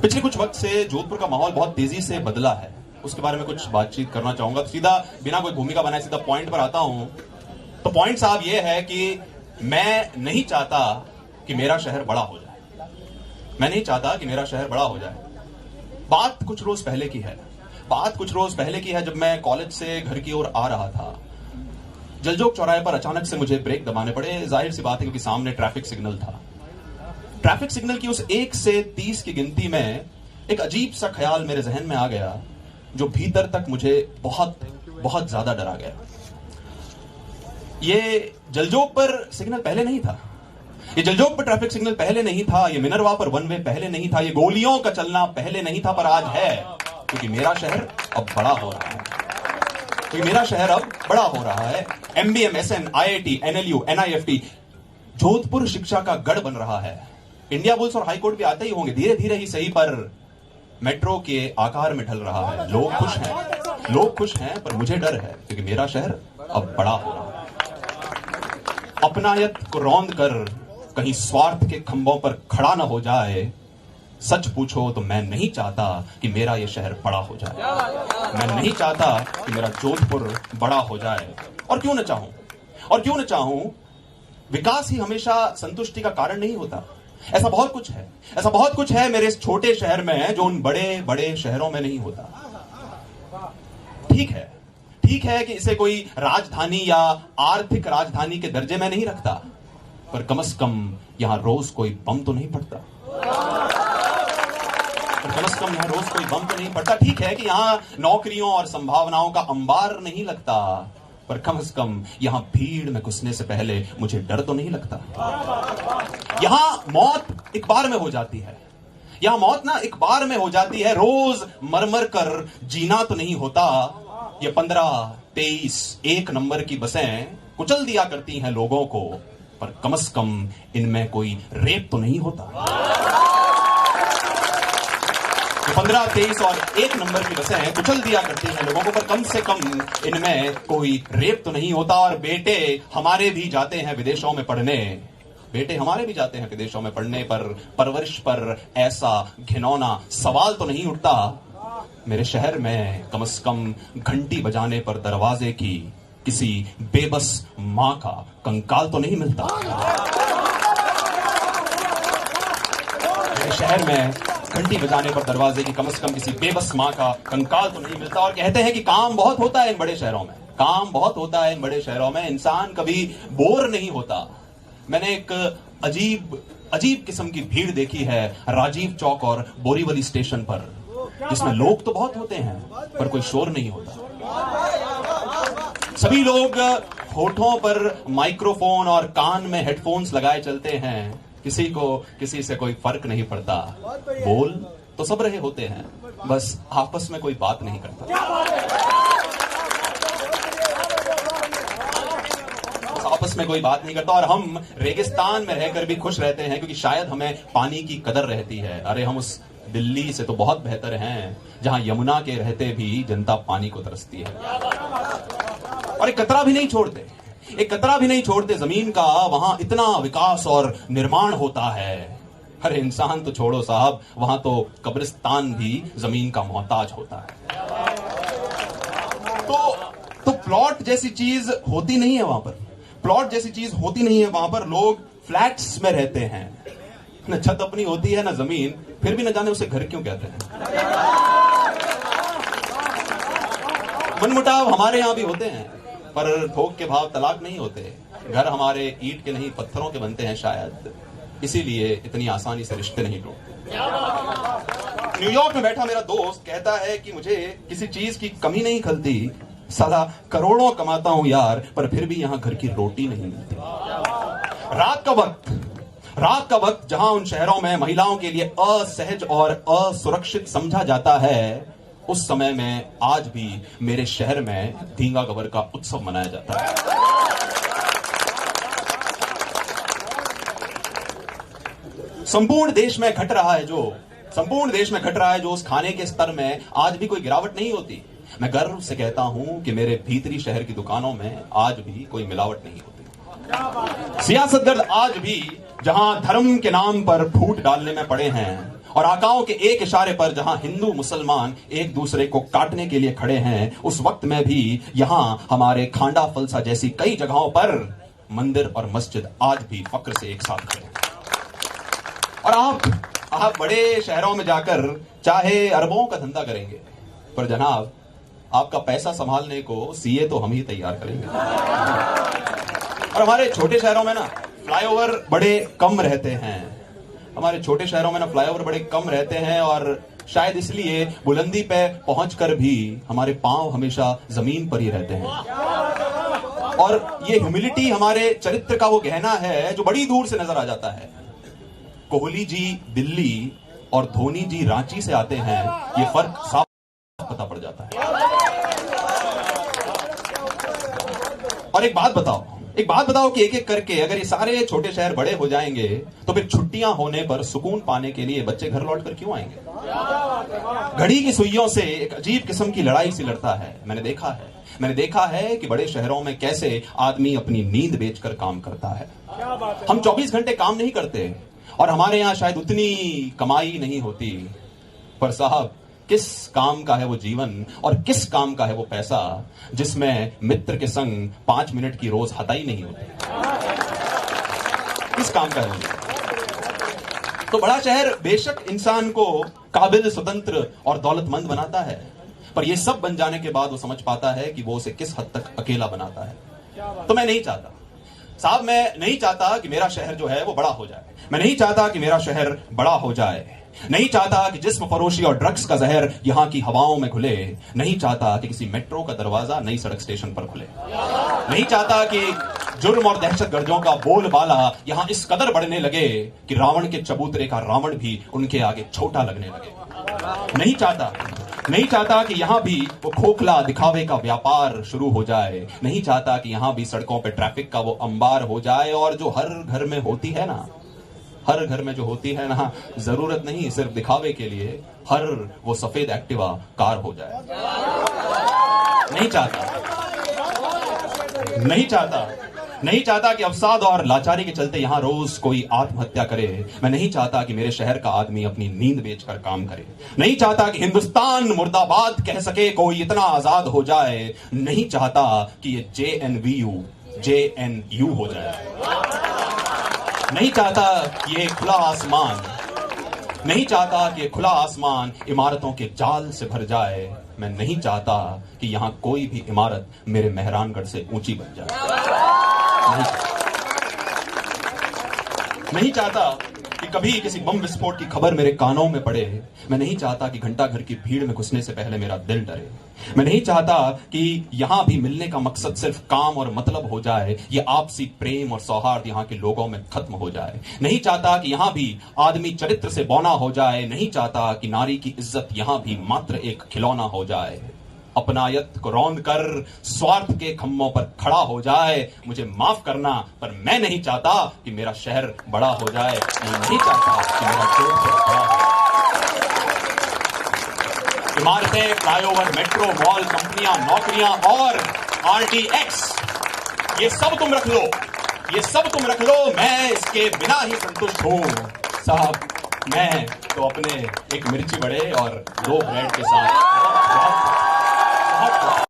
पिछले कुछ वक्त से जोधपुर का माहौल बहुत तेजी से बदला है, उसके बारे में कुछ बातचीत करना चाहूंगा। तो सीधा बिना कोई भूमिका बनाए सीधा पॉइंट पर आता हूं। तो पॉइंट साहब ये है कि मैं नहीं चाहता कि मेरा शहर बड़ा हो जाए। मैं नहीं चाहता कि मेरा शहर बड़ा हो जाए। बात कुछ रोज पहले की है जब मैं कॉलेज से घर की ओर आ रहा था। जलजोग चौराहे पर अचानक से मुझे ब्रेक दबाने पड़े। जाहिर सी बात है क्योंकि सामने ट्रैफिक सिग्नल था। ट्रैफिक सिग्नल की उस 1 से 30 की गिनती में एक अजीब सा ख्याल मेरे जहन में आ गया जो भीतर तक मुझे बहुत बहुत ज्यादा डरा गया। ये जलजोग पर सिग्नल पहले नहीं था, ये जलजोग पर ट्रैफिक सिग्नल पहले नहीं था, ये मिनरवा पर वन वे पहले नहीं था, ये गोलियों का चलना पहले नहीं था, पर आज है क्योंकि मेरा शहर अब बड़ा हो रहा है। MBM, SN, IIT, NLU, NIFT, Jodhpur शिक्षा का गढ़ बन रहा है। इंडिया बुल्स और हाईकोर्ट भी आते ही होंगे, धीरे धीरे ही सही, पर मेट्रो के आकार में ढल रहा है। लोग खुश हैं, पर मुझे डर है क्योंकि मेरा शहर अब बड़ा हो रहा है। अपनायत को रौंद कर कहीं स्वार्थ के खंभों पर खड़ा न हो जाए। सच पूछो तो मैं नहीं चाहता कि मेरा यह शहर बड़ा हो जाए। मैं नहीं चाहता कि मेरा जोधपुर बड़ा हो जाए। और क्यों न चाहूं, विकास ही हमेशा संतुष्टि का कारण नहीं होता। ऐसा बहुत कुछ है मेरे इस छोटे शहर में जो उन बड़े बड़े शहरों में नहीं होता। ठीक है कि इसे कोई राजधानी या आर्थिक राजधानी के दर्जे में नहीं रखता, पर कम से कम यहां रोज कोई बम तो नहीं पड़ता। ठीक है कि यहाँ नौकरियों और संभावनाओं का अंबार नहीं लगता, पर कम से कम यहां भीड़ में घुसने से पहले मुझे डर तो नहीं लगता। यहां मौत एक बार में हो जाती है, रोज मर कर जीना तो नहीं होता। ये 15, 23, 1 नंबर की बसें कुचल दिया करती हैं लोगों को, पर कम से कम इनमें कोई रेप तो नहीं होता। 15, 23 और 1 नंबर की बसें कुचल दिया करती हैं लोगों को, पर कम से कम इनमें कोई रेप तो नहीं होता। और बेटे हमारे भी जाते हैं विदेशों में पढ़ने, पर परवरिश पर ऐसा घिनौना सवाल तो नहीं उठता। मेरे शहर में कम से कम घंटी बजाने पर दरवाजे की किसी बेबस मां का कंकाल तो नहीं मिलता। मेरे शहर में घंटी बजाने पर दरवाजे की कम से कम किसी बेबस मां का कंकाल तो नहीं मिलता। और कहते हैं कि काम बहुत होता है इन बड़े शहरों में, इंसान कभी बोर नहीं होता। मैंने एक अजीब किस्म की भीड़ देखी है राजीव चौक और बोरीवली स्टेशन पर, जिसमें लोग तो बहुत होते हैं पर कोई शोर नहीं होता। सभी लोग होठों पर माइक्रोफोन और कान में हेडफोन्स लगाए चलते हैं। किसी से कोई फर्क नहीं पड़ता। बोल तो सब रहे होते हैं, बस आपस में कोई बात नहीं करता। और हम रेगिस्तान में रहकर भी खुश रहते हैं क्योंकि शायद हमें पानी की कदर रहती है। अरे हम उस दिल्ली से तो बहुत बेहतर हैं जहां यमुना के रहते भी जनता पानी को तरसती है। और एक कतरा भी नहीं छोड़ते जमीन का। वहां इतना विकास और निर्माण होता है। अरे इंसान तो छोड़ो साहब, वहां तो कब्रिस्तान भी जमीन का मोहताज होता है। तो प्लॉट जैसी चीज होती नहीं है वहां पर। लोग फ्लैट्स में रहते हैं, न छत अपनी होती है न जमीन, फिर भी न जाने उसे घर क्यों कहते हैं। मनमुटाव हमारे यहां भी होते हैं, पर थोक के भाव तलाक नहीं होते। घर हमारे ईंट के नहीं पत्थरों के बनते हैं, शायद इसीलिए इतनी आसानी से रिश्ते नहीं टूटते। न्यूयॉर्क में बैठा मेरा दोस्त कहता है कि मुझे किसी चीज की कमी नहीं खलती। साला करोड़ों कमाता हूं यार, पर फिर भी यहां घर की रोटी नहीं मिलती। रात का वक्त जहां उन शहरों में महिलाओं के लिए असहज और असुरक्षित समझा जाता है, उस समय में आज भी मेरे शहर में धींगा गबर का उत्सव मनाया जाता है। संपूर्ण देश में घट रहा है जो उस खाने के स्तर में आज भी कोई गिरावट नहीं होती। मैं गर्व से कहता हूं कि मेरे भीतरी शहर की दुकानों में आज भी कोई मिलावट नहीं होती। सियासतगर्द आज भी जहां धर्म के नाम पर फूट डालने में पड़े हैं और आकाओं के एक इशारे पर जहां हिंदू मुसलमान एक दूसरे को काटने के लिए खड़े हैं, उस वक्त में भी यहां हमारे खांडा फलसा जैसी कई जगहों पर मंदिर और मस्जिद आज भी फक्र से एक साथ खड़े हैं। और आप बड़े शहरों में जाकर चाहे अरबों का धंधा करेंगे, पर जनाब आपका पैसा संभालने को सीए तो हम ही तैयार करेंगे। और हमारे छोटे शहरों में ना फ्लाईओवर बड़े कम रहते हैं, हमारे छोटे शहरों में ना फ्लाईओवर बड़े कम रहते हैं, और शायद इसलिए बुलंदी पे पहुंचकर भी हमारे पांव हमेशा जमीन पर ही रहते हैं। और ये ह्यूमिलिटी हमारे चरित्र का वो गहना है जो बड़ी दूर से नजर आ जाता है। कोहली जी दिल्ली और धोनी जी रांची से आते हैं, ये फर्क साफ पता पड़ जाता है। और एक बात बताओ कि एक एक करके अगर ये सारे छोटे शहर बड़े हो जाएंगे तो फिर छुट्टियां होने पर सुकून पाने के लिए बच्चे घर लौट कर क्यों आएंगे? घड़ी की सुइयों से एक अजीब किस्म की लड़ाई सी लड़ता है। मैंने देखा है कि बड़े शहरों में कैसे आदमी अपनी नींद बेचकर काम करता है। हम 24 घंटे काम नहीं करते और हमारे यहां शायद उतनी कमाई नहीं होती, पर साहब किस काम का है वो जीवन और किस काम का है वो पैसा जिसमें मित्र के संग 5 मिनट की रोज हताई नहीं होती? किस काम का है वो? तो बड़ा शहर बेशक इंसान को काबिल, स्वतंत्र और दौलतमंद बनाता है, पर ये सब बन जाने के बाद वो समझ पाता है कि वो उसे किस हद तक अकेला बनाता है। तो मैं नहीं चाहता साहब, मैं नहीं चाहता कि मेरा शहर जो है वो बड़ा हो जाए। मैं नहीं चाहता कि मेरा शहर बड़ा हो जाए। नहीं चाहता कि जिस्म फरोशी और ड्रग्स का जहर यहां की हवाओं में घुले। नहीं चाहता कि किसी मेट्रो का दरवाजा नई सड़क स्टेशन पर खुले। नहीं चाहता कि जुर्म और दहशतगर्दों का बोलबाला यहां इस कदर बढ़ने लगे कि रावण के चबूतरे का रावण भी उनके आगे छोटा लगने लगे। नहीं चाहता कि यहां भी वो खोखला दिखावे का व्यापार शुरू हो जाए। नहीं चाहता कि यहां भी सड़कों पे ट्रैफिक का वो अंबार हो जाए, और जो हर घर में होती है ना, जरूरत नहीं सिर्फ दिखावे के लिए, हर वो सफेद एक्टिवा कार हो जाए। नहीं चाहता कि अवसाद और लाचारी के चलते यहां रोज कोई आत्महत्या करे। मैं नहीं चाहता कि मेरे शहर का आदमी अपनी नींद बेचकर काम करे। नहीं चाहता कि हिंदुस्तान मुर्दाबाद कह सके कोई इतना आजाद हो जाए। नहीं चाहता कि ये JNU हो जाए। नहीं चाहता कि ये खुला आसमान इमारतों के जाल से भर जाए। मैं नहीं चाहता कि यहां कोई भी इमारत मेरे मेहरानगढ़ से ऊंची बन जाए। नहीं चाहता कि कभी किसी बम विस्फोट की खबर मेरे कानों में पड़े। मैं नहीं चाहता कि घंटा घर की भीड़ में घुसने से पहले मेरा दिल डरे। मैं नहीं चाहता कि यहां भी मिलने का मकसद सिर्फ काम और मतलब हो जाए। ये आपसी प्रेम और सौहार्द यहां के लोगों में खत्म हो जाए। नहीं चाहता कि यहां भी आदमी चरित्र से बौना हो जाए। नहीं चाहता कि नारी की इज्जत यहां भी मात्र एक खिलौना हो जाए। अपनायत को रौंद कर स्वार्थ के खम्भों पर खड़ा हो जाए। मुझे माफ करना, पर मैं नहीं चाहता कि मेरा शहर बड़ा हो जाए। मैं नहीं चाहता कि मेरा शहर बड़ा हो। इमारतें, फ्लाईओवर, मेट्रो, मॉल, कंपनियां, नौकरियां और RTX, ये सब तुम रख लो, मैं इसके बिना ही संतुष्ट हूं। साहब, मैं तो अपने एक मिर्ची बड़े और 2 ब्रेड के साथ बहुत